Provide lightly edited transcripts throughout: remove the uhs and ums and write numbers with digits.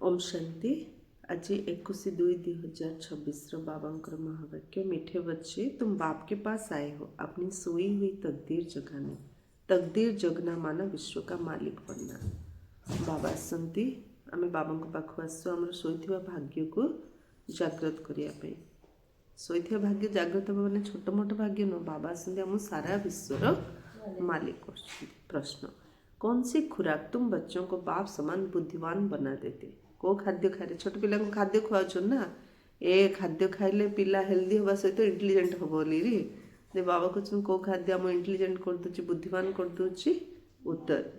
ओम शांति। आज 21/2/2026 बाबांकर महावाक्य। मीठे बच्चे, तुम बाप के पास आए हो अपनी सोई हुई तकदीर जगाने। तकदीर जगना माना विश्व का मालिक बनना। बाबा आसती आम बाबा पाखु आसु आम शोवा भाग्य को जाग्रत करने। शोवा भाग्य जाग्रत मैंने छोट मोट भाग्य नुह। बाबा आसती आम सारा विश्वर मालिक कर। प्रश्न, कौन सी खुराक तुम बच्चों को बाप समान बुद्धिवान बना देते? को खाद्य खाए? छोट पिला खाद्य खुआच ना, ए खाद्य खाइले पिला हेल्दी हवा सहित इंटेलिजेंट हम बोली दे। बाबा कहते को खाद्य आम इंटेलिजेंट कर दूची, बुद्धिमान कर दूची? उत्तर,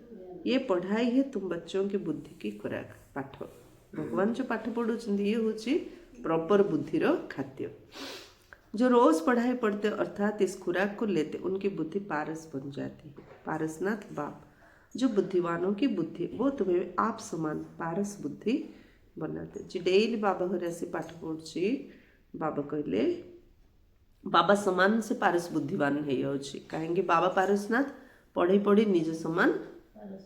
ये पढ़ाई है तुम बच्चों की बुद्धि की खुराक। पाठ भगवान जो पाठ पढ़ुं ये हूँ प्रॉपर बुद्धिर खाद्य। जो रोज पढ़ाई पढ़ते अर्थात इस खुराक को लेते उनकी बुद्धि पारस बन जाती है। पारसनाथ बाप जो बुद्धिवानों की बुद्धि वो तुम्हें आप समान पारस बुद्धि बनाते। जी डेली बाबा घर आसी पाठ पढ़ुची। बाबा कहले बाबा समान से पारस बुद्धिवान हो जाऊँगी। कहीं बाबा पारसनाथ पढ़ी पढ़ी निज समान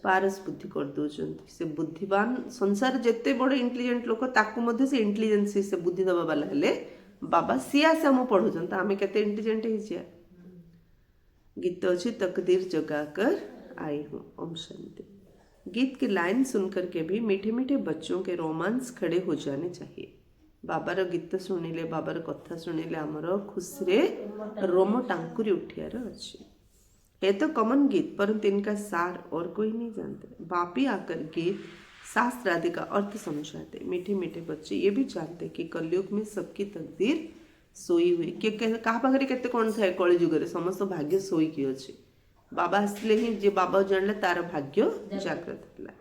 पारस बुद्धि कर दौरान। से बुद्धिवान संसार जिते बड़े इंटेलिजेंट लोक ताकू से इंटेलिजेंस से बुद्धि दबा वाला हेले बाबा सी आसे आम पढ़ुन तो आम के इंटेलिजेंट हो। गीत अच्छी तकदीर जगाकर आई हूँ। ओम शांति। गीत की लाइन सुनकर के भी मीठे मीठे बच्चों के रोमांस खड़े हो जाने चाहिए। बाबार गीत शुणिले बाबार कथा शुणिले आमर खुशी रोम टांकुरी उठियार अच्छी। है तो कॉमन गीत परंतु इनका सार और कोई नहीं जानते। बाप ही आकर गीत शास्त्र आदि का अर्थ समझाते। मीठे मीठे बच्चे ये भी जानते कि कलयुग में सबकी तकदीर सोई हुई कि क्या पाखे केते कौन थाए। कलिजुग समस्त भाग्य शोईकी अच्छे। बाबा आसले ही जे बाबा जानला तार भाग्य जागृत है।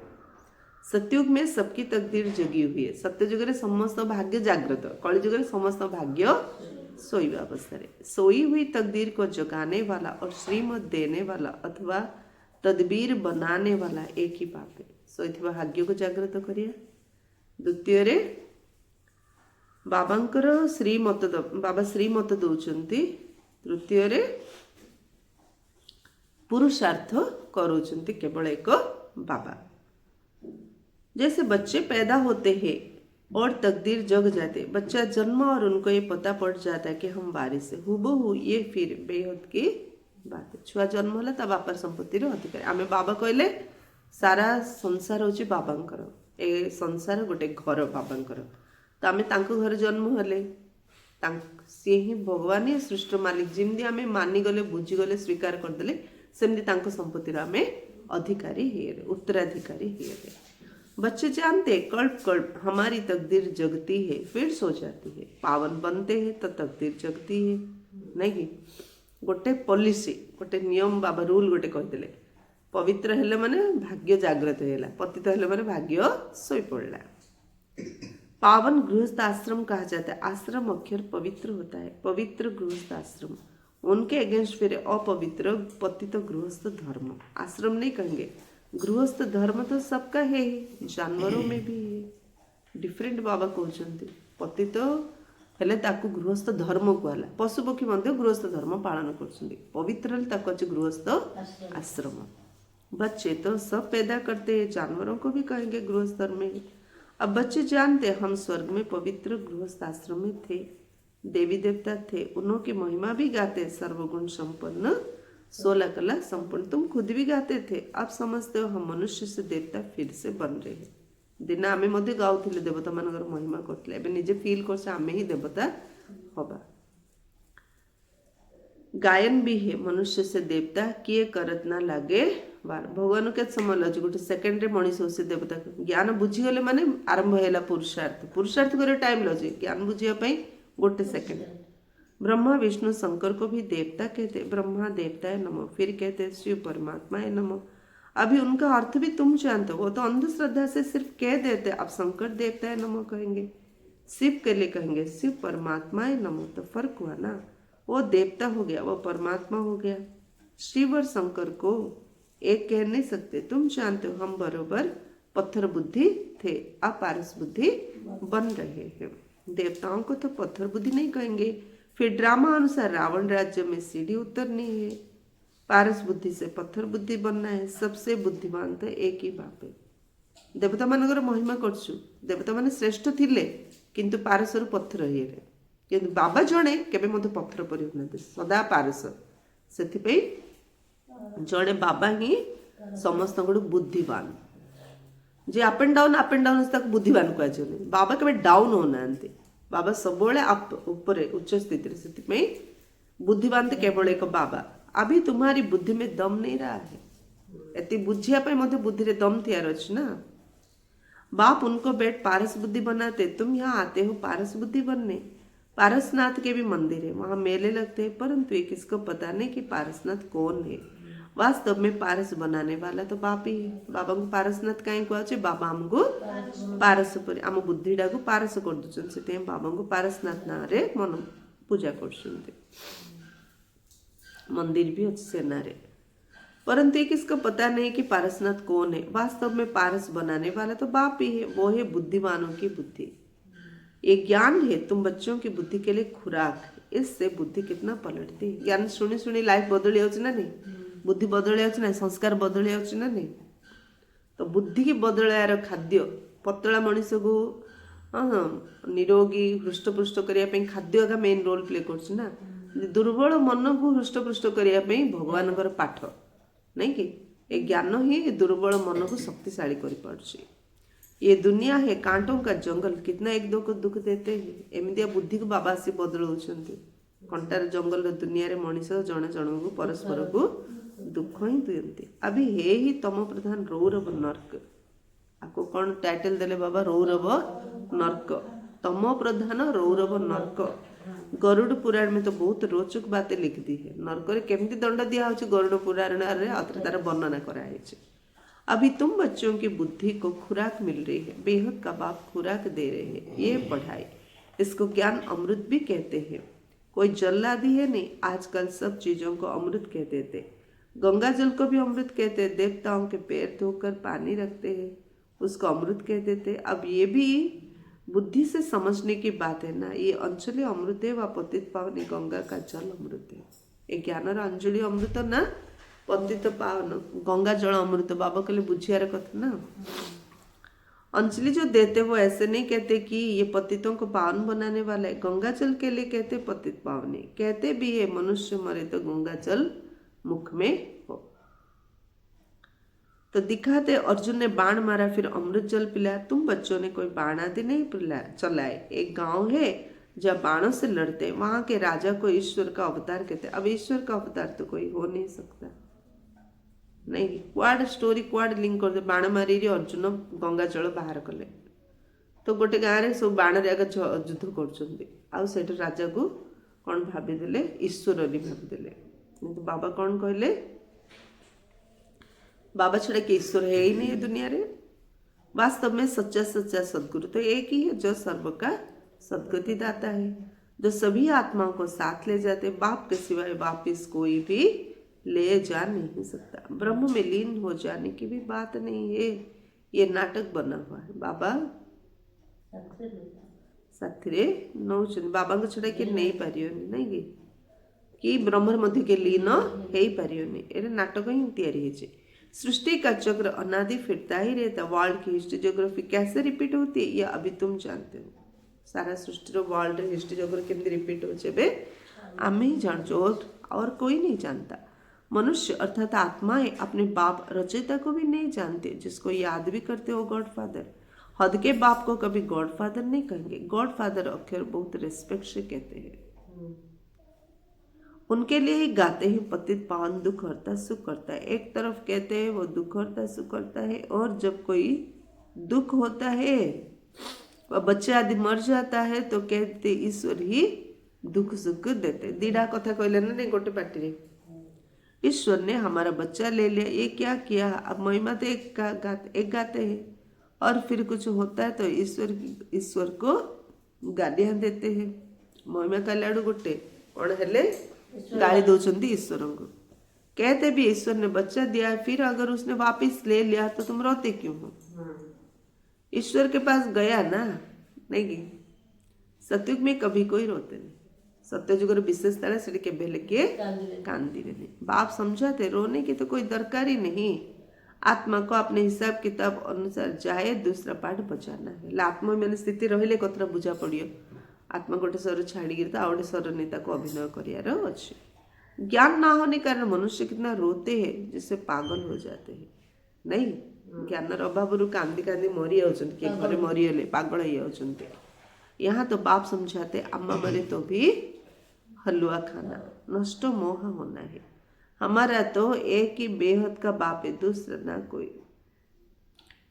सत्युग में सबकी तकदीर जगी हुई है। सत्यजुग में समस्त भाग्य जागृत, कलिजुग में समस्त भाग्य सोई अवस्था। सोई हुई तकदीर को जगाने वाला और श्रीमत देने वाला अथवा तदबीर बनाने वाला एक ही बाप है। सोईथिबा भाग्य को जागृत करिए। द्वितीय रे बाबांकर श्रीमत बाबा श्रीमत दौरान। तृतीय रे पुरुषार्थ करोचंती केवल एक बाबा। जैसे बच्चे पैदा होते हैं और तकदीर जग जाते, बच्चा जन्म और उनको ये पता पड़ जाता है कि हम वारिस है। हुबहू ये फिर बेहद की बात है। छुआ जन्म होला ता बापार संपत्तिर अधिकारी। आमे बाबा कहले सारा संसार होची बाबांकर। ए संसार गोटे घर बाबांकर। तो आमे तांको घर जन्म हेले सी ही भगवान ही सृष्टि मालिक। जमी आम मानिगले बुझीगले स्वीकार करदे सेमती तांको संपत्तिर आमे अधिकारी है, उत्तराधिकारी है। बच्चे जानते कल्प कल्प हमारी तकदीर जगती है फिर सो जाती है। पावन बनते हैं तो तकदीर जगती है। नहीं गोटे पॉलिसी गोटे नियम बाबा रूल गोटे कहते पवित्र हेले माने भाग्य जागृत होला, पतित हेले माने भाग्य सोई पड़ला। पावन गृहस्थ आश्रम कहा जाता है। आश्रम अक्षर पवित्र होता है। पवित्र गृहस्थ आश्रम उनके अगेंस्ट फिर अपवित्र पतित गृहस्थ धर्म। आश्रम नहीं कहेंगे, गृहस्थ धर्म तो सबका है ही, जानवरों में भी है। डिफरेंट बाबा कहते पतित हेले ताकू गृहस्थ धर्म कहला। पशु पक्षी मध्य गृहस्थ धर्म पालन कर। पवित्र हेले ताकू अच्छे गृहस्थ आश्रम। बच्चे तो सब पैदा करते हैं, जानवरों को भी कहेंगे गृहस्थ धर्म है। अब बच्चे जानते हम स्वर्ग में पवित्र गृहस्थ आश्रम में थे, देवी देवता थे, उन्होंने महिमा भी गाते। सर्वगुण संपन्न 16 कला संपन्न तुम खुद भी गाते थे। अब समझते हो हम मनुष्य से देवता फिर से बन रहे हैं। दिन आमे मध्य गाउथिले देवता मानकर महिमा करथिले, एबे निजे फील करछे आमे ही देवता हबा। गायन भी है मनुष्य से देवता किए करत ना लागे बार। भगवान के समय लज गोटे सेकेंड मनीष से देवता ज्ञान बुझीगले माने आरंभ है पुरुषार्थ। पुरुषार्थ करे टाइम लजे ज्ञान बुझापी गोटे सेकेंड। ब्रह्मा विष्णु शंकर को भी देवता कहते। ब्रह्मा देवता है नमो, फिर कहते शिव परमात्मा है नमो। अभी उनका अर्थ भी तुम जानते हो, वो तो अंधश्रद्धा से सिर्फ कह देते। अब शंकर देवता है नमो कहेंगे, शिव के लिए कहेंगे शिव परमात्मा है नमो, तो फर्क हुआ ना। वो देवता हो गया, वो परमात्मा हो गया। शिव और शंकर को एक कह नहीं सकते। तुम जानते हो हम बरोबर पत्थर बुद्धि थे, अब पारस बुद्धि बन रहे हैं। देवताओं को तो पत्थर बुद्धि नहीं कहेंगे। फिर ड्रामा अनुसार रावण राज्य में सीढ़ी उतरनी है, पारस बुद्धि से पत्थर बुद्धि बनना है। सबसे बुद्धिमान तो एक ही बाप है। देवता मानकर महिमा करछु देवता माने श्रेष्ठ थिले किंतु पारसर पत्थर हेले किंतु बाबा जणे केबे मते पत्थर परि होनते सदा पारस सेथिपई जणे बाबा ही समस्त बुद्धिवान जे अप एंड डाउन तक बुद्धिवान कह बाबा केबे डाउन होना बाबा सब ऊपर उच्च स्थिति से बुद्धिवान तो केवल एक बाबा अभी तुम्हारी बुद्धि में दम नहीं रहा है एति बुझिया मत बुद्धि रे दम तैयार अच्छे ना बाप उनको बैठ पारस बुद्धि बनाते तुम यहाँ आते हो पारस बुद्धि बनने पारसनाथ के भी मंदिर है वहां मेले लगते हैं परंतु ये किसको पता नहीं कि पारसनाथ कौन है वास्तव में पारस बनाने वाला तो बाप ही है बाबा को पारसनाथ कहीं कहे बाबा आमको पारस पर आम बुद्धिटा को पारस कर दूसरे से बाबा को पारसनाथ ना रे मन पूजा कर मंदिर भी अच्छे से ना रे परंतु ये किसको पता नहीं कि पारसनाथ कौन है वास्तव में पारस बनाने वाला तो बाप ही है वो है बुद्धिमानों की बुद्धि ये ज्ञान है तुम बच्चों की बुद्धि के लिए खुराक इससे बुद्धि कितना पलटती है ज्ञान शुणी शुणी लाइफ बदली जाऊँ ना नहीं बुद्धि बदली जाऊँ ना संस्कार बदली जाऊँ ना नहीं तो बुद्धि की बदलायार खाद्य पतला मनीष को निरोगी हृष्टपुष्ट करने खाद्य का मेन रोल प्ले करना दुर्बल मन को हृष्टपुष्ट करने भगवान पाठ नहीं कि ये ज्ञान ही दुर्बल मन को शक्तिशाली कर पार्छ ये दुनिया है कांटों का जंगल कितना एक दो को दुख देते हैं एमतिया बुद्धि को बाबा आसी बदलाउछंती कंटार जंगल दुनिया रे मनीष जने जन को परस्पर को दुख ही दियंती अभी हे ही तम प्रधान रौरव नर्क आपको कौन टाइटल देले बाबा रौरव नर्क तम प्रधान रौरव नर्क गरुड़ पुराण में तो बहुत रोचक बातें लिख दी है नरक रे केमती दंड दिया हो गरुड़ पुराण रे तार वर्णना कराई अभी तुम बच्चों की बुद्धि को खुराक मिल रही है बेहद का बाप खुराक दे रहे हैं ये पढ़ाई इसको ज्ञान अमृत भी कहते हैं कोई जल्लादी है नहीं आजकल सब चीजों को अमृत कह देते गंगा जल को भी अमृत कहते देवताओं के पैर धोकर पानी रखते हैं उसको अमृत कह देते अब ये भी बुद्धि से समझने की बात है ना ये अंजलि अमृत है व पतित पावनी गंगा का जल अमृत है ये ज्ञान अंजलि अमृत ना पतित पावन गंगा जल अमृत बाबा के लिए बुझियार कथा ना अंजलि जो देते वो ऐसे नहीं कहते कि ये पतितों को पावन बनाने वाला है गंगा जल के लिए कहते पतित पावनी कहते भी है मनुष्य मरे तो गंगा जल मुख में हो तो दिखाते अर्जुन ने बाण मारा फिर अमृत जल पिलाया तुम बच्चों ने कोई बाण आदि नहीं पिलाया चलाए एक गांव है जब बाणों से लड़ते वहां के राजा को ईश्वर का अवतार कहते अब ईश्वर का अवतार तो कोई हो नहीं सकता नहीं क्वाड स्टोरी क्वाड लिंक कर दे बाण मारी अर्जुन गंगा जल बाहर कले तो गोटे गाँव में सब बाण आगे युद्ध कर राजा को कौन भाविदेले ईश्वर भाविदेले तो बाबा कौन कहले बाबा छड़ा के ईश्वर है ही नहीं दुनिया रे वास्तव में सच्चा सच्चा सदगुरु तो एक ही है जो सर्व का सदगति दाता है जो सभी आत्माओं को साथ ले जाते बाप के सिवाय वापिस कोई भी ले जा नहीं सकता ब्रह्म में लीन हो जाने की भी बात नहीं है ये नाटक बना हुआ है बाबा साथी नौचन बाबा को छड़ा कि नहीं पारियो नहीं कि ब्रह्म मध्य के लीन है पारियो नहीं ये नाटक ही तैयारी है सृष्टि का चक्र अनादि फिरता ही रहता वर्ल्ड की हिस्ट्री ज्योग्राफी कैसे रिपीट होती है ये अभी तुम जानते हो सारा सृष्टि वर्ल्ड हिस्ट्री ज्योग्राफी केमती रिपीट हो आम ही जानचो और कोई नहीं जानता मनुष्य अर्थात आत्माएं अपने बाप रचयिता को भी नहीं जानते जिसको याद भी करते हो गॉड फादर हद के बाप को कभी गॉड फादर नहीं कहेंगे गॉड फादर अक्षर बहुत रिस्पेक्ट से कहते हैं उनके लिए ही गाते हैं पतित पावन दुख हरता सुख करता है एक तरफ कहते हैं वो दुख हरता सुख करता है और जब कोई दुख होता है वह बच्चा आदि मर जाता है तो कहते ईश्वर ही दुख सुख देते दीडा कथा कहले ना नहीं गोटे पार्टी रे ईश्वर ने हमारा बच्चा ले लिया ये क्या किया अब महिमा तो एक गाते हैं और फिर कुछ होता है तो ईश्वर को गालियां देते हैं महिमा कल्याण गोटे कौन हेले गाली दौरान ईश्वर को कहते भी ईश्वर ने बच्चा दिया फिर अगर उसने वापस ले लिया तो तुम रोते क्यों हो ईश्वर के पास गया ना नहीं सतयुग में कभी कोई रोते नहीं सत्यजुगर विशेषता से के बेले के कांदी नहीं बाप समझाते रोने की तो कोई दरकार ही नहीं आत्मा को अपने हिसाब किताब अनुसार जाए दूसरा पाठ बचाना है। आत्मा मैंने स्थिति रहिले कतरा बुझा पड़ियो आत्मा गोटे स्वर छाड़ी तो आउ गोटे स्वर नहीं ताको अभिनय करार अच्छे। ज्ञान ना होने के कारण मनुष्य कितना रोते हैं जिससे पागल हो जाते हैं। नहीं ज्ञान अभाव कांदी कांदी मरी जाऊँ कि घरे मरीगले पागल हो जाऊँ। यहाँ तो बाप समझाते अम्मा मरे तो भी हलवा खाना, नष्ट मोह होना है। हमारा तो एक ही बेहद का बाप है, दूसरा ना कोई।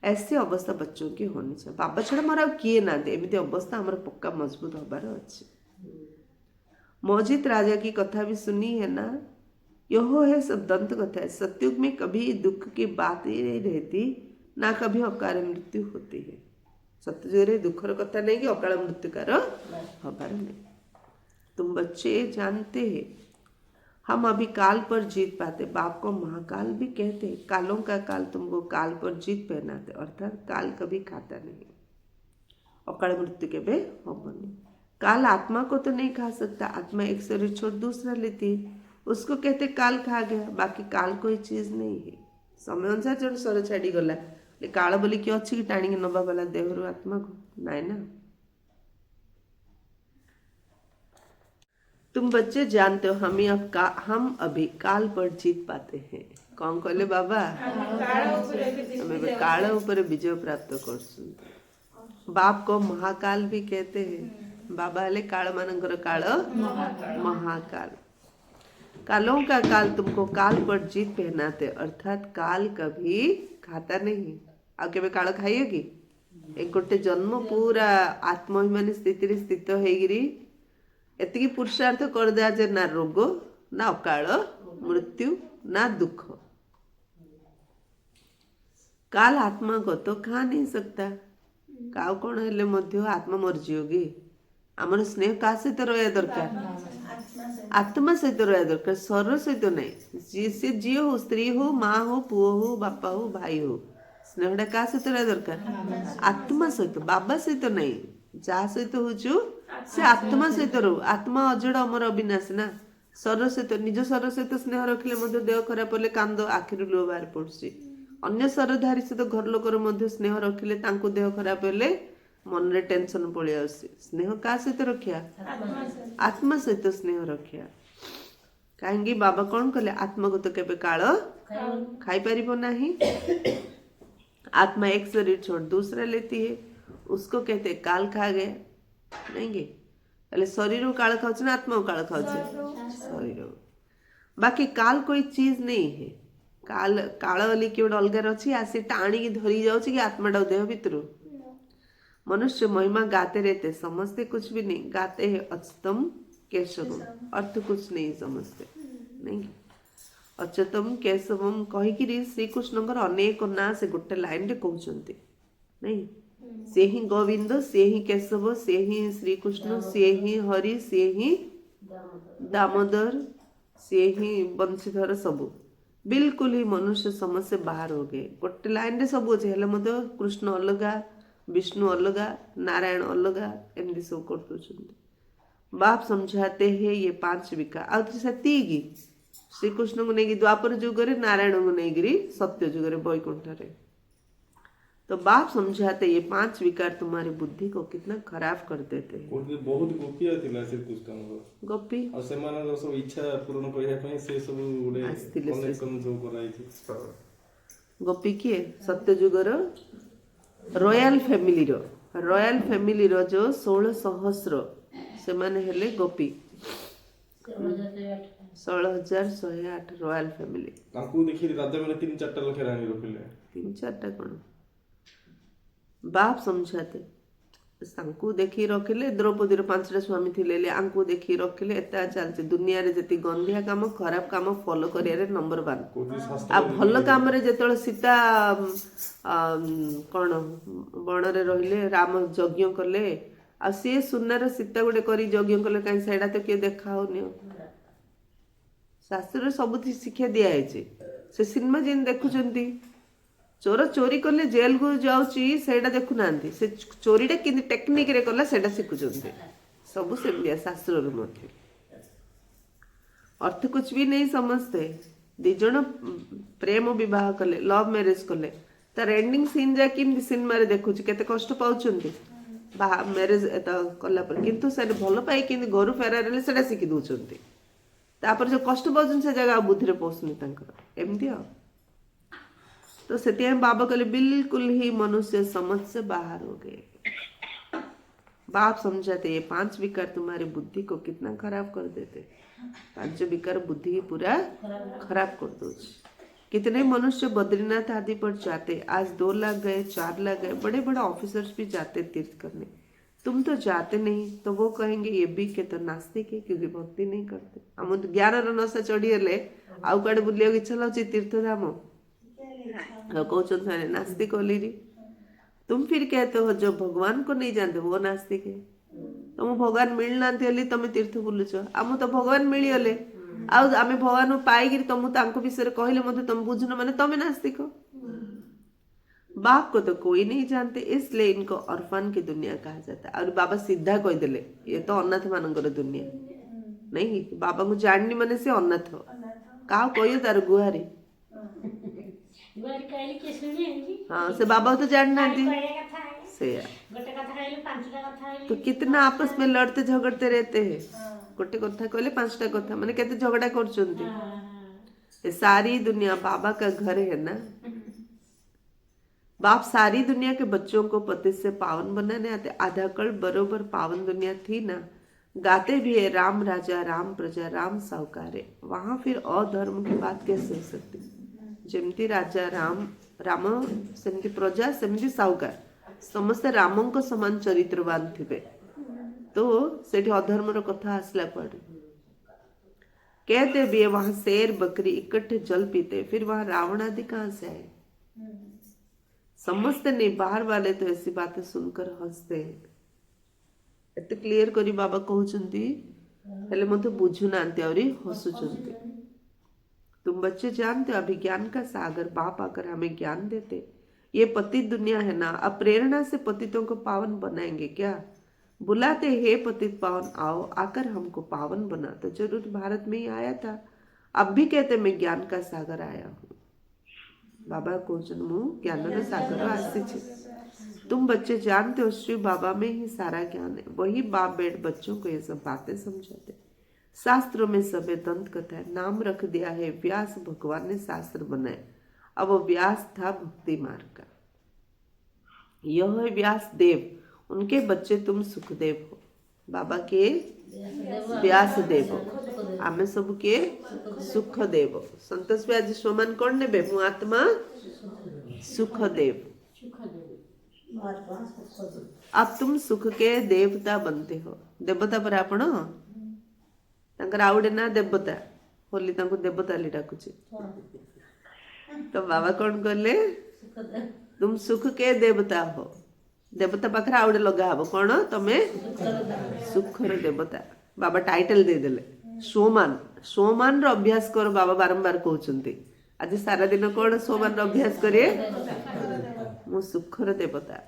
ऐसी अवस्था बच्चों की होनी चाहिए। बाबा छड़ा मोर किए ना दे एमती अवस्था हमारा पक्का मजबूत हबार अच्छे। मौजित राजा की कथा भी सुनी है ना, यह है सब दंत कथा है। सतयुग में कभी दुख की बात ही नहीं रहती, ना कभी अकाल मृत्यु होती है। सतयुग दुखर कथा नहीं कि अकाल मृत्यु कार हबार नहीं। तुम बच्चे जानते हैं हम अभी काल पर जीत पाते। बाप को महाकाल भी कहते हैं। कालों का काल तुमको काल पर जीत पहनाते, अर्थात काल कभी खाता नहीं, अकाल मृत्यु के बे होबनी। काल आत्मा को तो नहीं खा सकता, आत्मा एक शरीर छोड़ दूसरा लेती है, उसको कहते काल खा गया। बाकी काल कोई चीज नहीं है। समय अनुसार जो स्वर छाड़ी गला काल बोली कि अच्छी कि टाणी नबा वाला देहरु आत्मा को नाई ना। तुम बच्चे जानते हो हम अभी काल पर जीत पाते हैं। कौन कहले बाबा हमें काल ऊपर विजय प्राप्त कर। बाप को महाकाल भी कहते हैं। बाबा हेले काल मानकर काल महाकाल। कालों का काल तुमको काल पर जीत पहनाते, अर्थात काल कभी खाता नहीं। आगे में काल खाइएगी एक गोटे जन्म पूरा आत्माभिमानी स्थिति स्थित होगी एति पुरुषार्थ कर दिया जे ना रोग ना अकाल मृत्यु ना दुख। काल आत्मा को तो खा नहीं सकता। काउ कौन हेले मध्य आत्मा मरजियोगी। आमर स्नेह का सहित रहा दरकार, आत्मा सहित रहा दरकार, शरीर सहित नहीं। सी झी हो स्त्री हो माँ हो पुओ हो बापा हो भाई हो, स्नेहटा क्या सहित रहा दरकार आत्मा सहित, बाबा सहित नहीं। जहाँ सहित हो से आत्मा सहित रो। आत्मा अजड़ अमर अविनाशी ना। शरीर सहित निज शरीर सहित स्नेह रखिले देह खराब हेले कांद आखिर लुह बाहर पड़ुछि। अन्य शरीरधारी सहित घर लोकर मध्य स्नेह रखिले तांको देह खराब हेले मन रे टेंशन पड़े आसी। स्नेह क्या सहित रखिया आत्मा सहित स्नेह रखिया। कहीं बाबा कौन कले आत्मा को तो केबे काल खाई परिबो नहीं। आत्मा एक शरीर छोड़ दूसरा लेती है, उसको कहते काल खा गए नहीं गे। पहले शरीर काल खाऊ ना आत्मा काल खाऊ शरीर। बाकी काल कोई चीज नहीं है। काल काल वाली कि अलगार अच्छी आसी टाणी धरी जाऊँ कि आत्माटा देह भितर। मनुष्य महिमा गाते रहते, समझते कुछ भी नहीं। गाते हैं अच्युतम केशवम, अर्थ कुछ नहीं समझते नहीं। अच्युतम केशवम कहीकि श्रीकृष्ण अनेक ना से गोटे लाइन रे कहते नहीं। से ही गोविंद, से ही केशव, से ही श्रीकृष्ण, से ही हरि, से ही दामोदर, से ही बंशीधर, सबू बिल्कुल ही मनुष्य समझ से बाहर हो गए। गोटे लाइन रे सब अच्छे हेले मत कृष्ण अलगा, विष्णु अलगा, नारायण अलगा, एमती सब कर दो। बाप समझाते हैं ये पांच विकार आती श्री कृष्ण को नहीं द्वापर जुग रे, नारायण को नहीं सत्य जुग रे वैकुंठ रे। तो बाप समझाते ये पांच विकार तुम्हारी बुद्धि को कितना खराब कर देते हैं। बहुत गोपी आतिला श्री कृष्ण गोपी और सेमान सब इच्छा पूर्ण करिया पई से सब गुडे कनेक्शन जो कराई थी। गोपी किए सत्य जुग रो रॉयल फैमिली रो जो 16 सहस्र से माने हेले गोपी 16,108 रॉयल फैमिली। तांकू देखि राजा माने 3-4 लाख रानी रखिले। 3-4 कौन बाप समझाते तांकू देखी रखिले। द्रौपदी 5टा स्वामी थिले आंकू देखी रखिले। एता चलते दुनिया रे जति गंधिया काम खराब काम फॉलो करिया नंबर 1। आ भल काम रे जेतळ सीता कौन बण रे रहिले राम यज्ञ कले आ सी सुनार सीता गोटे करी यज्ञ कले कहीं सेडा तो किए देखा होनी। शास्त्र सब शिक्षा दिया है। से सिनेमा जेन देखुचंती चोर चोरी कले जेल को जाऊँगी सेटा देखु ना से चोरीटा कि टेक्निक रे कला सेटा शिखुचंती सब से शास्त्र मध्य अर्थ कुछ भी नहीं समझते। ଦି ଜଣ ପ୍ରେମ ବିବାହ କଲେ, ଲଭ୍ ମ୍ୟାରେଜ କଲେ, ତାର ଏଣ୍ଡିଂ ସିନ୍ ଯାଏ କେମିତି ସିନେମାରେ ଦେଖୁଛି କେତେ କଷ୍ଟ ପାଉଛନ୍ତି ମ୍ୟାରେଜ କଲା ପରେ, କିନ୍ତୁ ସେଟା ଭଲ ପାଇ କେମିତି ଘରୁ ଫେରାର ହେଲେ ସେଟା ଶିଖି ଦଉଛନ୍ତି। ତାପରେ ଯୋଉ କଷ୍ଟ ପାଉଛନ୍ତି ସେ ଜାଗା ଆଉ ବୁଦ୍ଧିରେ ପଶୁନି ତାଙ୍କର, ଏମିତି ଆଉ। तो ସେଥିପାଇଁ बाबा कहले बिल्कुल ही मनुष्य समझ से बाहर हो गए। बाप समझाते ये 5 विकार तुम्हारी बुद्धि को कितना खराब कर देते। 5 विकार बुद्धि की पूरा खराब कर दो। कितने मनुष्य बद्रीनाथ आदि पर जाते, आज 2 लाख गए, 4 लाख गए, बड़े बड़े ऑफिसर्स भी जाते तीर्थ करने, तुम तो जाते नहीं। तो वो कहेंगे ये भी के तो नास्तिक है क्योंकि भक्ति नहीं करते। हम तो ज्ञान नशा चढ़ी हेले आउ कड़े बुलिया इच्छा लाउची तीर्थ धाम कहते नास्तिक होली। तुम फिर कहते हो जो भगवान को नहीं जानते वो नास्तिक है। तुम भगवान मिलना तुम तीर्थ बुलुच, आम तो भगवान मिलगले आम भगवान पाई तुमको विषय कहले तुम बुझुन माने तुम नास्तिक। बाप को तो कोई नहीं जानते, इसलिए इनको ऑर्फन की दुनिया कहा जाता है। और बाबा सीधा कहीदेले ये तो अनाथ मानकर दुनिया नहीं, बाबा को जाननी माने से अनाथ का कह तार गुहारी। हाँ से बाबा तो जानना से तो कितना आपस में लड़ते झगड़ते रहते हैं। गोटे कथा कहले 5टा कथा माने केते झगड़ा कर। सारी दुनिया बाबा का घर है ना। बाप सारी दुनिया के बच्चों को पति से पावन बनाने आते। आधा कल बरोबर पावन दुनिया थी ना, गाते भी है राम राजा राम प्रजा राम साहुकारे। वहां फिर अधर्म की बात कैसे हो सकती। जमती राजा राम राम सेमती प्रजा सेमती साहुकार समस्ते रामों को समान चरित्रवान थे, तो सेठी अधर्म कथा आसला पड़े। कहते भी है वहां शेर बकरी इकट्ठे जल पीते, फिर वहां रावण आदि कहां से आए। समझते नहीं, बाहर वाले तो ऐसी बातें सुनकर हंसते हैं। एते क्लियर करी बाबा कहउचंती हेले मते बुझु नांती और हंसुचंती। तुम बच्चे जानते हो अभी ज्ञान का सागर बाप आकर हमें ज्ञान देते। ये पतित दुनिया है ना, अब प्रेरणा से पतितों को पावन बनाएंगे क्या। बुलाते हे पतित पावन आओ, आकर हमको पावन बना। तो जरूर भारत में ही आया था, अब भी कहते मैं ज्ञान का सागर आया हूँ। बाबा कहउछन मु ज्ञान सागर आसी। तुम बच्चे जानते हो श्री बाबा में ही सारा ज्ञान है। वही बाप बैठ बच्चों को ये सब बातें समझाते। शास्त्रों में सब दंत कथा है, नाम रख दिया है व्यास भगवान ने शास्त्र बनाए। अब वो व्यास था भक्ति मार्ग का, यह है व्यास देव, उनके बच्चे तुम सुखदेव हो। बाबा के व्यास देव हो, आमे सब के सुखदेव हो। संतोष भी आज सोमान कौन ने मु आत्मा सुखदेव। अब तुम सुख के देवता बनते हो। देवता पर आपण तांकर आउडे ना देवता होली तांको देवता ली डाकुचे। तो बाबा कौन कहले तुम सुख के देवता हो। देवता पाखरे आउडे लगा हबो कौन तमे सुखर देवता। बाबा टाइटल दे देले सोमान। सोमान रो अभ्यास कर बाबा बारंबार कहउचंती। आज सारा दिन कौन सोमान रो अभ्यास करे मु सुखर देवता।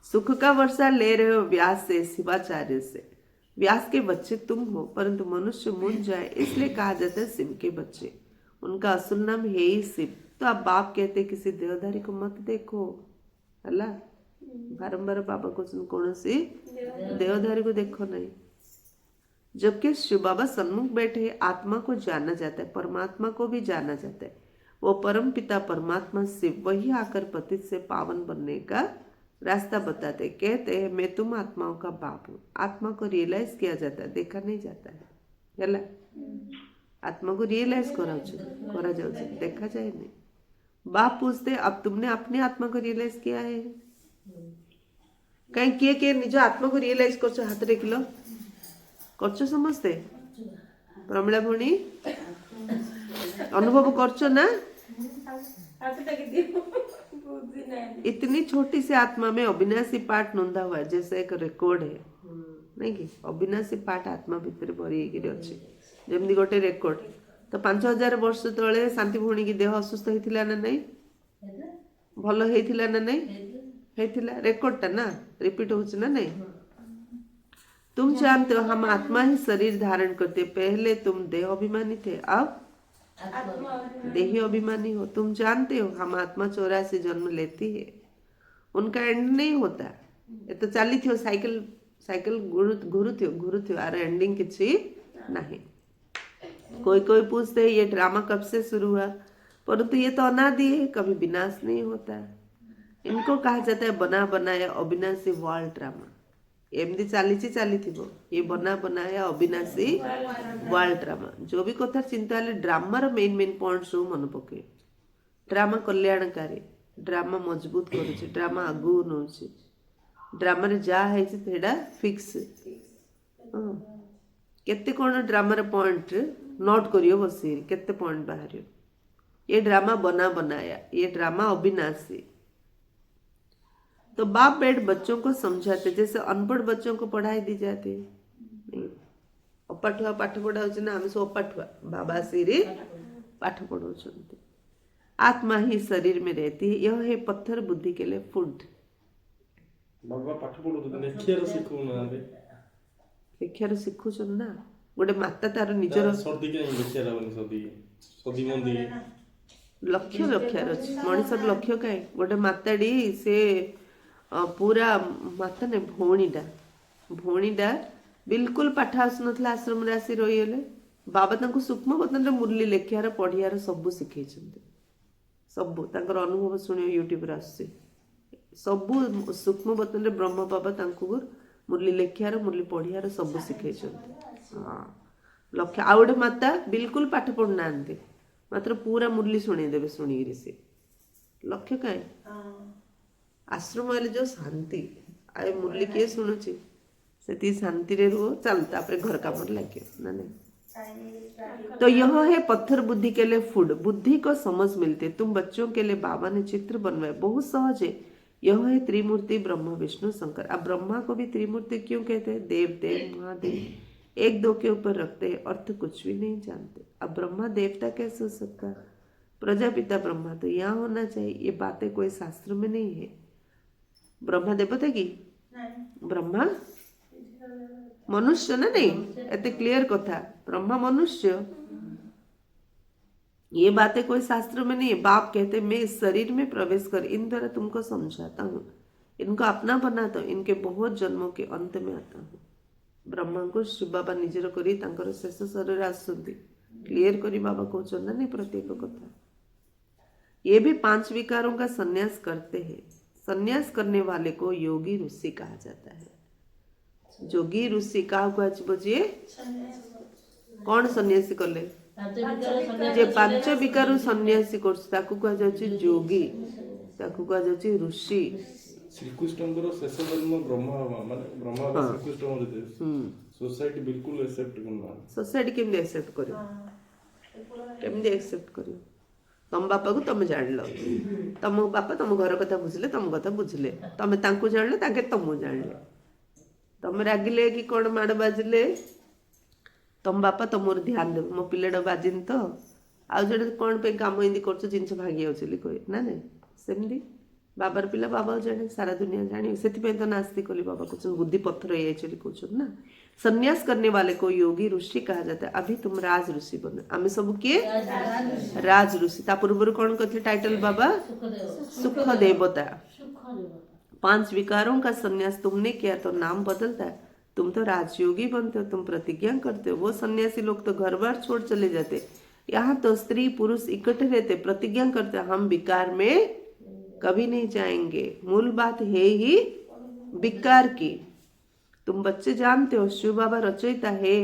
सुख का वर्षा ले रहे हो व्यास से शिवाचार्य से। व्यास के बच्चे तुम हो, परंतु मनुष्य मुझ जाए इसलिए कहा जाता है शिव के बच्चे। उनका असल नाम है ही शिव। तो आप बाप कहते किसी देवधारी को मत देखो हला। बारंबार बाबा को सुन कौन सी देवधारी को देखो नहीं। जबकि शिव बाबा सन्मुख बैठे आत्मा को जाना जाता है, परमात्मा को भी जाना जाता है। वो परम पिता परमात्मा शिव वही आकर पतित से पावन बनने का रास्ता बताते। कहते हैं मैं तुम आत्माओं का बाप हूँ। आत्मा को रियलाइज किया जाता है, देखा नहीं जाता है ହେଲା। आत्मा को रियलाइज करा जाए, देखा जाए नहीं। बाप पूछते अब तुमने अपनी आत्मा को रियलाइज किया है कहीं किए निज आत्मा को रियलाइज कर हाथ देखिल कर समस्ते प्रमिला भणी अनुभव कर ना। इतनी छोटी सी आत्मा में अविनाशी पाठ नोंदा हुआ है, जैसे एक रिकॉर्ड है नहीं कि अविनाशी पाठ आत्मा भितर भरी अच्छे जमी गोटे रेकर्ड। तो 5000 वर्ष तले शांति भौणी की देह असुस्थ होता ना नहीं, भल होता ना नहीं, होता रेकर्डटा ना रिपीट हो ना नहीं। तुम जानते हो हम आत्मा ही शरीर धारण करते। पहले तुम देह अभिमानी थे, अब देही अभिमानी हो। तुम जानते हो हम आत्मा 84 जन्म लेती है, उनका एंड नहीं होता। ये तो चली थी साइकिल साइकिल घुरुथ्यो आर एंडिंग किसी नहीं। कोई कोई पूछते हैं ये ड्रामा कब से शुरू हुआ, परंतु ये तो अनादि है, कभी विनाश नहीं होता। इनको कहा जाता है बना बनाया अविनाशी वर्ल्ड ड्रामा। एमती चली ये बना बनाया अविनाशी वर्ल्ड ड्रामा। जो भी कथा चिंता हेले ड्रामार मेन मेन पॉइंट सब मन पके। ड्रामा कल्याणकारी, ड्रामा मजबूत करुचे, ड्रामा आगू नौचे, ड्रामा रे जा है सेटा फिक्स। केते कोन ड्रामार पॉइंट नोट करियो बसी केते पॉइंट बाहरियो। ये ड्रामा बना बनाया, ये ड्रामा अविनाशी। तो बाप बेट बच्चों को समझाते जैसे अनपढ़ बच्चों को पढ़ाई दी जाती है। अपाठुआ पाठ पढ़ा ना, आम सब अपाठुआ, बाबा श्री पाठ पढ़ाऊँ। आत्मा ही शरीर में रहती है, यह है पत्थर बुद्धि के लिए फूड। बाबा पाठ पढ़ाऊँ लेखियार शिखु ना लेखियार शिखुछन ना। गोटे माता तार निजर सर्दी के लेखियार बनी सदी मंदी लक्ष्य लक्ष्यार अछि। मଣିଷର लक्ष्य काई गोटे माताडी से पूरा माता ने भौणीटा बिल्कुल पाठ आसुनथला आश्रम रे आसी रहीगले। बाबा तांको सूक्ष्म बतन रे मुरली लेखियार पढ़ियार सब शिखेइछन्ते। सब तांकर अनुभव सुनियो यूट्यूब रे आसी सब सूक्ष्म बतन रे ब्रह्म बाबा तांको मुरली लेखियार मुरली पढ़ियार सब शिखेइछन्ते। हां लक्ष्य आ गोटे माता बिल्कुल पाठ पढ़ नांते, मात्र पूरा मुरली शुणी देवे शुणी से लक्ष्य कहीं आश्रम वाले जो शांति आए मुरली किए शुणुची से शांति रे रुहो चल तापरे घर काम लगे ना नहीं। तो यह है पत्थर बुद्धि के लिए फूड। बुद्धि को समझ मिलते। तुम बच्चों के लिए बाबा ने चित्र बनवाए, बहुत सहज है। यह है त्रिमूर्ति ब्रह्मा विष्णु शंकर। अब ब्रह्मा को भी त्रिमूर्ति क्यों कहते हैं? देव देव महादेव एक दो के ऊपर रखते हैं, अर्थ कुछ भी नहीं जानते। अब ब्रह्मा देवता कैसे हो सकता है? प्रजापिता ब्रह्मा तो यहाँ होना चाहिए। ये बातें कोई शास्त्र में नहीं है। ब्रह्मा देवता की ब्रह्मा मनुष्य ना नहीं, एते क्लियर कथा। ब्रह्मा मनुष्य, ये बातें कोई शास्त्र में नहीं है। बाप कहते मैं इस शरीर में प्रवेश कर इन द्वारा तुमको समझाता हूँ, इनको अपना बनाता हूँ, इनके बहुत जन्मों के अंत में आता हूँ। ब्रह्मा को शिव बाबा निजर करी तांकर शेष शरीर आसुंती क्लियर करी बाबा कहते ना नहीं प्रत्येक कथा। ये भी 5 विकारों का संन्यास करते हैं। संन्यास करने वाले को योगी ऋषि कहा जाता है। जोगी ऋषि कहा बुझिए कौन सन्यासी कले जे 5 विकार सन्यासी कर जोगी, ऋषि। श्रीकृष्णଙ୍କର ଶେଷ ଜନ୍ମ ବ୍ରହ୍ମା ମାନେ ବ୍ରହ୍ମା ବା ଶ୍ରୀକୃଷ୍ଣ मध्ये सोसाइटी बिल्कुल एक्सेप्ट करना। सोसाइटी केमती एक्सेप्ट करियो? केमती एक्सेप्ट करियो? तम बापा को तुम जान लो, तम बापा तुम घर कथा बुझले, तुम कथा बुझले, तुम तांको जान लो, ताके तुम जान ले। तुम रागिले कि कौन माड़ बाजिले, तुम बापा तुम ध्यान देव मो पिलेटा बाजिन तो आउ जड़े कौन पे काम इंदी करछ जिंस भागी आउछली कोई ना नहीं सेमदी बाबार पिला बाबा जाने सारा दुनिया जानी से तो नास्ती कली बाबा कुछ बुद्धि पत्थर ये कुछ ना। संन्यास करने वाले को योगी ऋषि कहा जाता है। अभी तुम राज ऋषि बने, आम सब किए राज ऋषि। ता पूर्व कौन कहते टाइटल बाबा? सुख देवता। 5 विकारों का संन्यास तुमने किया तो नाम बदलता है। तुम तो राजयोगी बनते हो, तुम प्रतिज्ञा करते हो। वो सन्यासी लोग तो घर बार छोड़ चले जाते। यहाँ तो स्त्री पुरुष इकट्ठे रहते, प्रतिज्ञा करते हम विकार में कभी नहीं जाएंगे। मूल बात है ही विकार की। तुम बच्चे जानते हो शिव बाबा रचयिता है,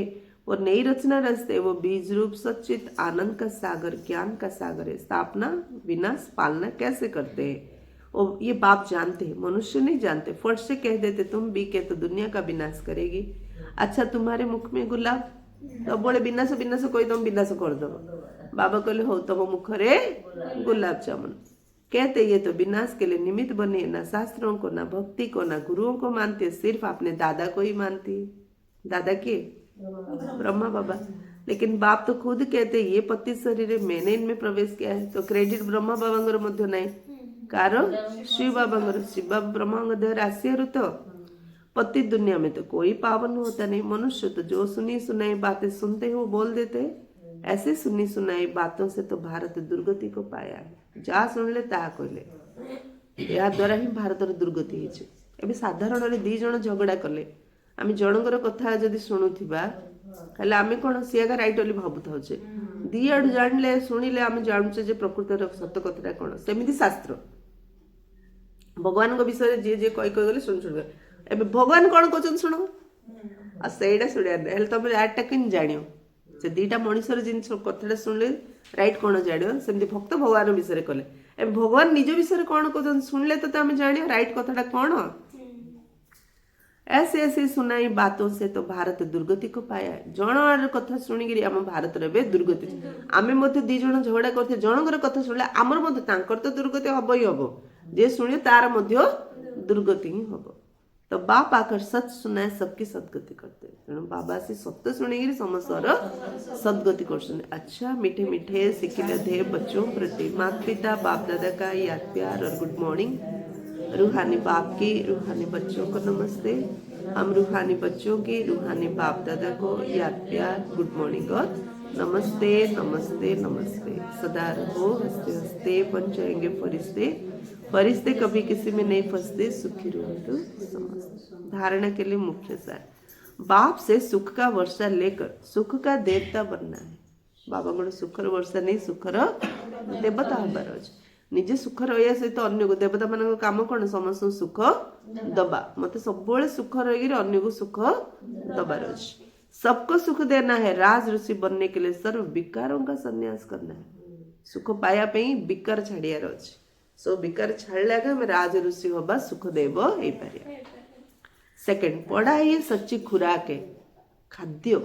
वो नई रचना रचते, वो बीज रूप सच्चित आनंद का सागर ज्ञान का सागर है। स्थापना विनाश पालना कैसे करते हैं और ये बाप जानते हैं, मनुष्य नहीं जानते। फट से कह देते तुम भी के तो दुनिया का विनाश करेगी। अच्छा तुम्हारे मुख में गुलाब तो बोले विनाश विनाश कोई तुम विनाश कर दो। बाबा कहले हो तुम मुख रे गुलाब जामुन। कहते ये तो विनाश के लिए निमित्त बने, ना शास्त्रों को, ना भक्ति को, ना गुरुओं को मानते, सिर्फ अपने दादा को ही मानती है। दादा के ब्रह्मा बाबा। लेकिन बाप तो खुद कहते ये 25 शरीर मैंने इनमें प्रवेश किया है, तो क्रेडिट ब्रह्मा बाबा मध्य नहीं कारण शिव बाबा। शिव बाबा ब्रह्मा देह आसी तो पति दुनिया में तो कोई पावन होता नहीं। मनुष्य तो जो सुनी सुनाई बातें सुनते हैं वो बोल देते, ऐसे सुनी सुनाई बातों से तो भारत दुर्गति को पाया है। जहाँ शुणिले ताहा कहले या द्वारा ही भारतर दुर्गति ହେଇଛି। ଏବେ ସାଧାରଣରେ ଦି ଜଣ ଝଗଡ଼ା କଲେ ଆମେ ଜଣଙ୍କର କଥା ଯଦି ଶୁଣୁଥିବା ହେଲେ ଆମେ କ'ଣ ସିଏକା ରାଇଟ୍ ବୋଲି ଭାବୁଥାଉଛେ। ଦି ଆଡୁ ଜାଣିଲେ ଶୁଣିଲେ ଆମେ ଜାଣୁଛେ ଯେ ପ୍ରକୃତର ସତ କଥାଟା କ'ଣ। ସେମିତି ଶାସ୍ତ୍ର ଭଗବାନଙ୍କ ବିଷୟରେ ଯିଏ ଯିଏ କହି ଗଲେ ଶୁଣିବେ। ଏବେ ଭଗବାନ କ'ଣ କହୁଛନ୍ତି ଶୁଣ ଆଉ ସେଇଟା ଶୁଣିବାର ନାହିଁ। ହେଲେ ତମେ ଆଡଟା କେମିତି ଜାଣିବ? ସେ ଦିଟା ମଣିଷର ଜିନିଷ କଥାଟା ଶୁଣିଲେ ରାଇଟ୍ କ'ଣ ଜାଣିବ। ସେମିତି ଭକ୍ତ ଭଗବାନ ବିଷୟରେ କଲେ ଏବେ ଭଗବାନ ନିଜ ବିଷୟରେ କ'ଣ କହୁଛନ୍ତି ଶୁଣିଲେ ତ ଆମେ ଜାଣିବା ରାଇଟ୍ କଥାଟା କ'ଣ। ऐसे ऐसे सुनाई बातों से तो भारत दुर्गति को पाया है। जन कथा शुणिकी आम भारत दुर्गति आम दी जन झगड़ा करते जनकर कथा शुणिले आमर तांकर तो दुर्गति हम ही हम जे शुणे तार दुर्गति ही हम। तो बाप आकर सच सुनाए सबकी सदगति करते तेणु बाबा से सत्य शुणिकी समस्त सदगति कर। अच्छा मीठे मीठे सिखिले थे बच्चों प्रति माता पिता बाप दादा का याद प्यार और गुड मॉर्निंग। रूहानी बाप की रूहानी बच्चों को नमस्ते। हम रूहानी बच्चों की रूहानी बाप दादा को याद प्यार गुड मॉर्निंग और नमस्ते नमस्ते नमस्ते। सदा रहो हंसते हंसते बन जाएंगे फरिश्ते। फरिश्ते कभी किसी में नहीं फंसते सुखी रहो तो समझ। धारणा के लिए मुख्य सार बाप से सुख का वर्षा लेकर सुख का देवता बनना है। बाबा गोटे सुखर वर्षा नहीं सुखर देवता हबार अच्छे। निजे सुख रहा सहित अन्य को देवता मान काम कौन समस्त सुख दबा मत सब सुख रही अन्य को सुख दबार अच्छे। सबको सुख देना है राज ऋषि बनने के लिए सर्व विकारों का संन्यास करना है। सुख पाया विकार छाड़ियार अच्छे। सो विकार छाड़ला हम राज ऋषि हवा सुख देव हो पारे। सेकेंड पढ़ाई सच्ची खुराक है खाद्य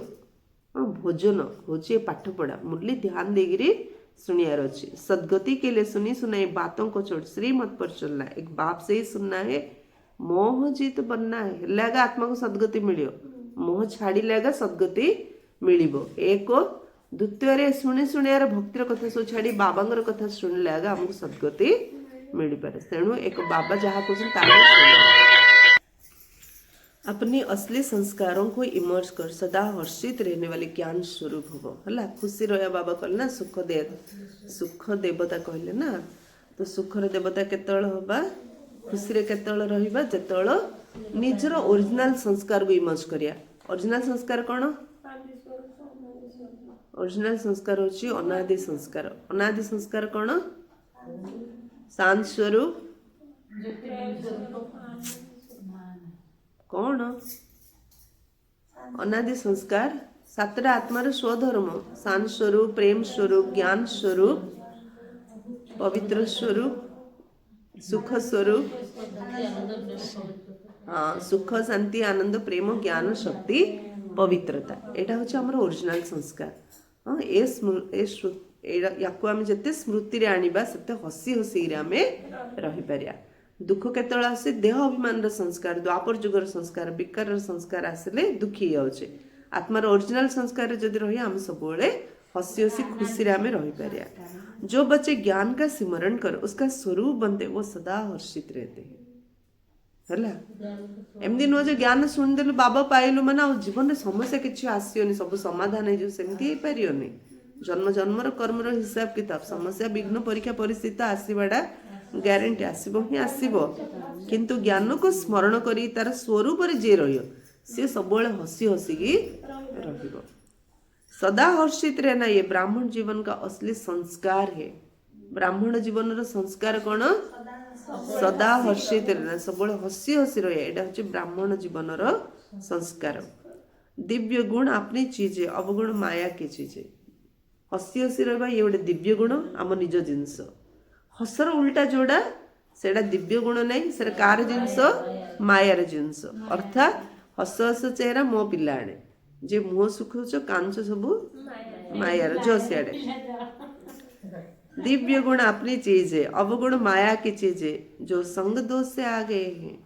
भोजन हूँ पाठ पढ़ा मुरली ध्यान देगिरी सुनियार अच्छी। सदगति के लिए सुनी सुनाई बातों को छोड़ श्रीमत पर चलना है। एक बाप से ही सुनना है। मोह जीत बनना है लगा आत्मा को सदगति मिलियो। मोह छाड़ी लगा सदगति मिलिबो। एक द्वितीय शुणी शुणियार भक्तिर कथा सब छाड़ी बाबांगर कथा शुणिले आगे आमको सदगति मिल पारे। तेणु एक बाबा जहाँ कहते अपने असली संस्कारों को इमर्ज कर सदा हर्षित रहने वाले ज्ञान स्वरूप हो है। खुशी रहा बाबा कहले ना सुख देवता कहले ना। तो सुखर देवता केतल हवा खुशी केतल रहिबा जेतल निजर ओरिजिनल संस्कार को इमर्ज करिया। ओरिजिनल संस्कार कौन? ओरिजिनल संस्कार होची अनादि संस्कार। अनादि संस्कार कौन? शांत स्वरूप कौन? अनादि संस्कार सातटा आत्मार स्वधर्म शांत स्वरूप प्रेम स्वरूप ज्ञान स्वरूप पवित्र स्वरूप सुख स्वरूप। हाँ सुख शांति आनंद प्रेम ज्ञान शक्ति पवित्रता यहाँ हूँ आम ओरिजिनल संस्कार। हाँ या जिते स्मृति आनिबा सेते हसी हसी आम रही पारिया। दुख केतल आसे देह अभिमान संस्कार द्वापर जुगर संस्कार विकार संस्कार आसिले दुखी जाऊे। आत्मार ओरिजिनल संस्कार जदि रही आम सब हसी हसी खुशी आम रही पारिया। जो बच्चे ज्ञान का सिमरण कर उसका स्वरूप बनते वो सदा हर्षित रहते हैं है। एमती नुह जो ज्ञान शुणिदेलु बाबा पाइलु माने जीवन में समस्या किसी आसोनी सब समाधान हो सेमती पारे। जन्म जन्मर कर्मर हिसाब किताब समस्या विघ्न परीक्षा परिस्थिति आसवाटा ग्यारंटी आसब ही आसब। किंतु ज्ञान को स्मरण करी तार स्वरूप जे रही सी सब हसी हसिकी रहिबो। सदा हर्षित रहना ये ब्राह्मण जीवन का असली संस्कार है। ब्राह्मण जीवन संस्कार कौन? सदा हर्षित रहना सब हसी हसी रही। यहाँ हूँ ब्राह्मण जीवन संस्कार। दिव्य गुण अपनी चीज है अवगुण माया की चीज है। हसी हसी रहा ये गोटे दिव्य गुण आम निज जिनस। हसर उल्टा जोड़ा सेटा दिव्य गुण नहीं से कार जिनस मायार जिनस। अर्थात हस हस चेहरा मो पिला आने जे मुह सुखुच कांच सब मायार जो सियाड़े। दिव्य गुण अपनी चीज है अवगुण माया की चीज है जो संग दोष से आ गए हैं।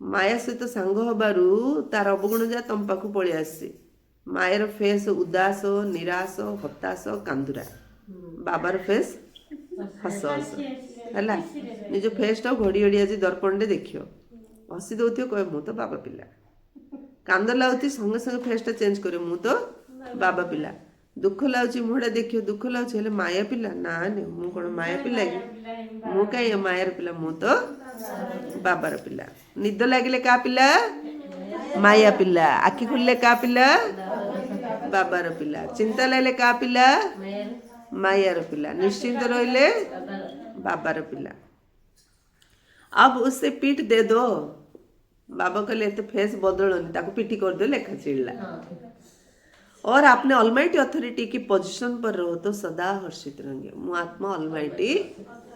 माया सहित सांग हबारू तार अवगुण जा तम पाखु पलि आसी। मायर फेस उदास निराश हताश कांदुरा बाबार फेस हस हस है। निज फेसटा घड़ी घड़ी आज दर्पण रे देखियो हसी दौथ कहे मु तो बाबा पिला। कांद लगुच संगे संगे फेसटा चेंज करे मु तो बाबा पिला। दुख लाउची मुहड़ा देखियो दुख लाउची हेले माया पिला ना ने मु कोन माया पिला कि मु कहीं मायार पिला मु तो बाबार पिला निद लागिले का पिला माया पिला आखि खुलले का पिला बाबार पिला चिंता लागले का पिला मायार पिला निश्चिंत रहिले बाबार पिला। अब उससे पीठ दे दो बाबा कहले तो फेस बदलनी ताको पीठी कर दो लेखा चिड़ला और आपने ऑलमाइटी अथॉरिटी की पोजीशन पर रहो तो सदा हर्षित रहेंगे। मु आत्मा ऑलमाइटी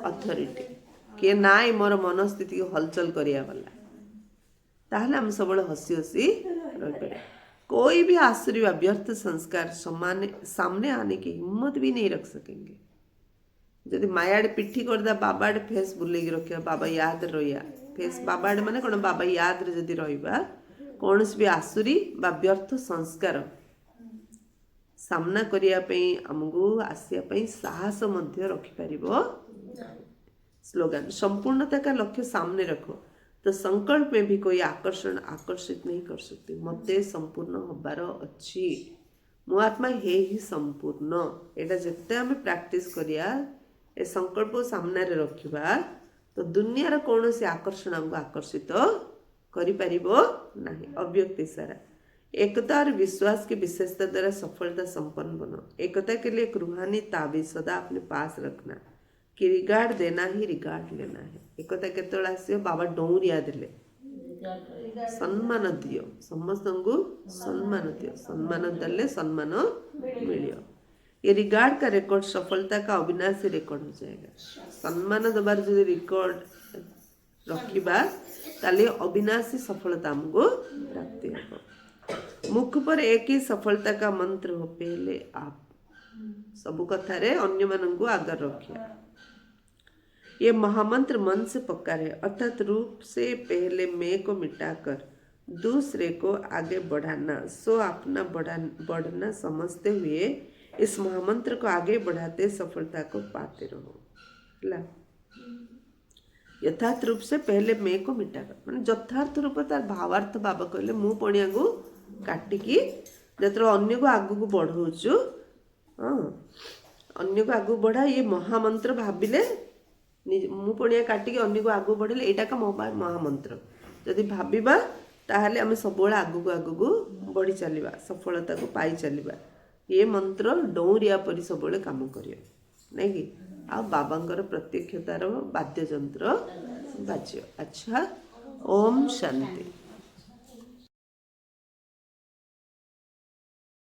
अथॉरिटी किए ना मोर मनस्थिति को हलचल करिया वाला ताहले हम सब हसी हसी रही पड़े। कोई भी आसुरी व व्यर्थ संस्कार सामने आने की हिम्मत भी नहीं रख सकेंगे। जदि मायाड़े पिठी करदा बाबाड़े फेस बुलेगी रखिया बाबा याद रहिया फेस बाबाड़े माने कौन बाबा याद रे जदि रहिबा कौन भी आसुरी बा व्यर्थ संस्कार सामना करिया पे हमको आसिया पे साहस मध्य रखि परिबो। स्लोगन संपूर्णता का लक्ष्य सामने रखो तो संकल्प में भी कोई आकर्षण आकर्षित नहीं कर सकती। मते संपूर्ण हबार अच्छी मो आत्मा ही संपूर्ण एटा जिते आम प्रैक्टिस करिया ए संकल्प सामने रखिबा तो दुनियार कौन से आकर्षण हमको आकर्षित करि परिबो नहीं। अव्यक्त इशारा एकता और विश्वास की विशेषता द्वारा सफलता संपन्न बनो। एकता के लिए एक रूहानी ताबीज सदा अपने पास रखना कि रिगार्ड देना ही रिगार्ड लेना है। एकता केतବେଳେ ଆସିବ बाबा डौरिया देले सम्मान दियो समस्त को सम्मान दियो सम्मान देले सम्मान मिलियो। ये रिगार्ड का रिकॉर्ड सफलता का अविनाशी रिकॉर्ड हो जाएगा। सम्मान दबार जो रिकॉर्ड रखिबा ताले अविनाशी सफलता हमको प्राप्ति हो। मुख पर एक ही सफलता का मंत्र हो पहले आप सब कथारे अन्य मन को आगर रखिए। ये महामंत्र मन से पकारे अर्थात रूप से पहले मैं को मिटाकर दूसरे को आगे बढ़ाना सो अपना बढ़ना समझते हुए इस महामंत्र को आगे बढ़ाते सफलता को पाते रहो। यथार्थ रूप से पहले मैं को मिटाकर मान यथार्थ रूप तार भावार्थ बाबा कहले मु पणिया को काटिकी जत्र अन्य को आगु को बढ़ाऊचु अन्य को आगु बढ़ा ये महामंत्र भाविले मु पणिया काटिकी अन्य को आगु बढ़ेले एटा का महामंत्र जदि भाविबा ताहले आमे सब आगु को बढ़ी चलिबा सफलता को पाई चलिबा। ये मंत्र डौरिया परि सब काम करियो नहीं कि आ बाबांकर प्रत्यक्षतार वाद्य यंत्र बाज्य। अच्छा ओम शांति।